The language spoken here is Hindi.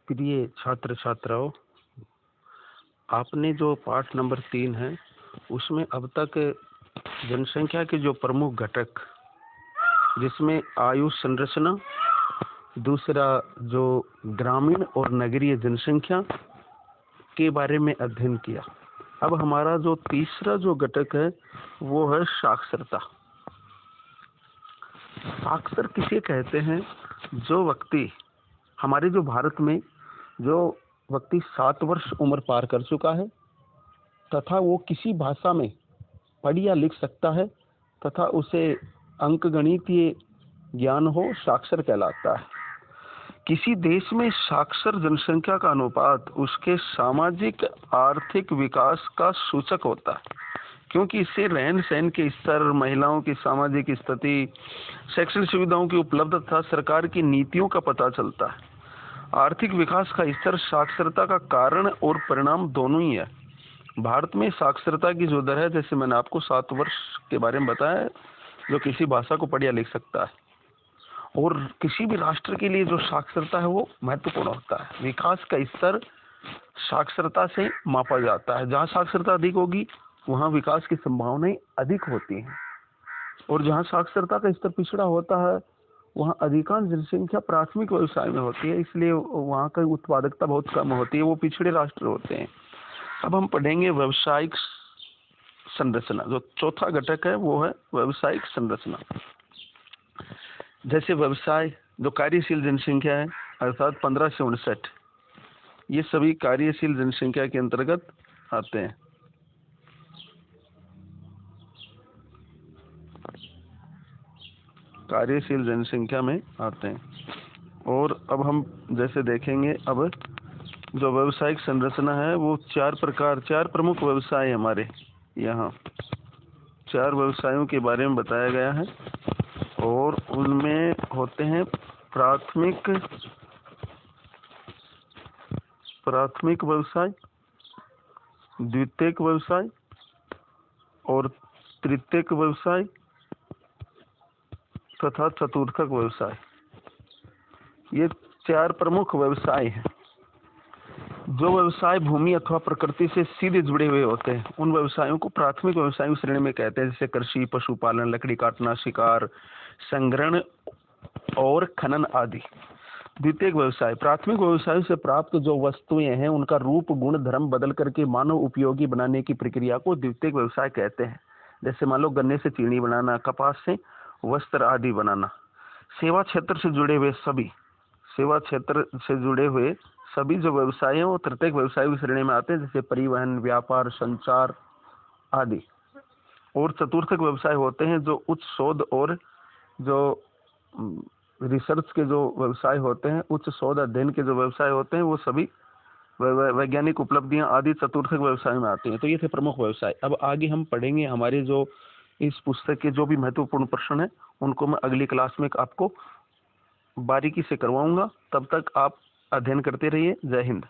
प्रिय छात्र छात्राओं, आपने जो पाठ नंबर 3 है उसमें अब तक जनसंख्या के जो प्रमुख घटक, जिसमें आयु संरचना, दूसरा जो ग्रामीण और नगरीय जनसंख्या के बारे में अध्ययन किया। अब हमारा जो तीसरा जो घटक है वो है साक्षरता। साक्षर किसे कहते हैं? जो व्यक्ति, हमारे जो भारत में जो व्यक्ति 7 वर्ष उम्र पार कर चुका है तथा वो किसी भाषा में पढ़ या लिख सकता है तथा उसे अंकगणितीय ज्ञान हो, साक्षर कहलाता है। किसी देश में साक्षर जनसंख्या का अनुपात उसके सामाजिक आर्थिक विकास का सूचक होता है, क्योंकि इससे रहन सहन के स्तर, महिलाओं की सामाजिक स्थिति, शैक्षणिक सुविधाओं की उपलब्धता, सरकार की नीतियों का पता चलता है। आर्थिक विकास का स्तर साक्षरता का कारण और परिणाम दोनों ही है। भारत में साक्षरता की जो दर है, जैसे मैंने आपको 7 वर्ष के बारे में बताया, जो किसी भाषा को पढ़ या लिख सकता है, और किसी भी राष्ट्र के लिए जो साक्षरता है वो महत्वपूर्ण होता है। विकास का स्तर साक्षरता से मापा जाता है। जहाँ साक्षरता अधिक होगी वहाँ विकास की संभावनाएं अधिक होती हैं, और जहाँ साक्षरता का स्तर पिछड़ा होता है वहाँ अधिकांश जनसंख्या प्राथमिक व्यवसाय में होती है, इसलिए वहाँ की उत्पादकता बहुत कम होती है। वो पिछड़े राष्ट्र होते हैं। अब हम पढ़ेंगे व्यवसायिक संरचना। जो चौथा घटक है वो है व्यवसायिक संरचना। जैसे व्यवसाय, जो कार्यशील जनसंख्या है अर्थात 15 से 59, ये सभी कार्यशील जनसंख्या के अंतर्गत आते हैं। कार्यशील जनसंख्या में आते हैं। और अब हम जैसे देखेंगे, अब जो व्यवसायिक संरचना है वो 4 प्रमुख व्यवसाय है हमारे यहाँ। 4 व्यवसायों के बारे में बताया गया है, और उनमें होते हैं प्राथमिक व्यवसाय, द्वितीयक व्यवसाय और तृतीयक व्यवसाय तथा चतुर्थक व्यवसाय। ये 4 प्रमुख व्यवसाय हैं। जो व्यवसाय भूमि अथवा प्रकृति से सीधे जुड़े हुए होते हैं उन व्यवसायों को प्राथमिक व्यवसायों श्रेणी में कहते हैं, जैसे कृषि, पशुपालन, लकड़ी काटना, शिकार, संग्रहण और खनन आदि। द्वितीयक व्यवसाय, प्राथमिक व्यवसायों से प्राप्त जो वस्तुएं हैं उनका रूप, गुण, धर्म बदल करके मानव उपयोगी बनाने की प्रक्रिया को द्वितीयक व्यवसाय कहते हैं। जैसे मान लो गन्ने से चीनी बनाना, कपास से वस्त्र आदि बनाना। सेवा क्षेत्र से जुड़े हुए सभी जो व्यवसाय हैं वो तृतीयक व्यवसाय की श्रेणी में आते हैं, जैसे परिवहन, व्यापार, संचार आदि। और चतुर्थक व्यवसाय होते हैं जो उच्च शोध और जो रिसर्च के जो व्यवसाय होते हैं, उच्च शोध अध्ययन के जो व्यवसाय होते हैं, वो सभी वैज्ञानिक उपलब्धियां आदि चतुर्थक व्यवसाय में आती हैं। तो ये थे प्रमुख व्यवसाय। अब आगे हम पढ़ेंगे हमारे जो इस पुस्तक के जो भी महत्वपूर्ण प्रश्न है उनको मैं अगली क्लास में आपको बारीकी से करवाऊंगा। तब तक आप अध्ययन करते रहिए। जय हिंद।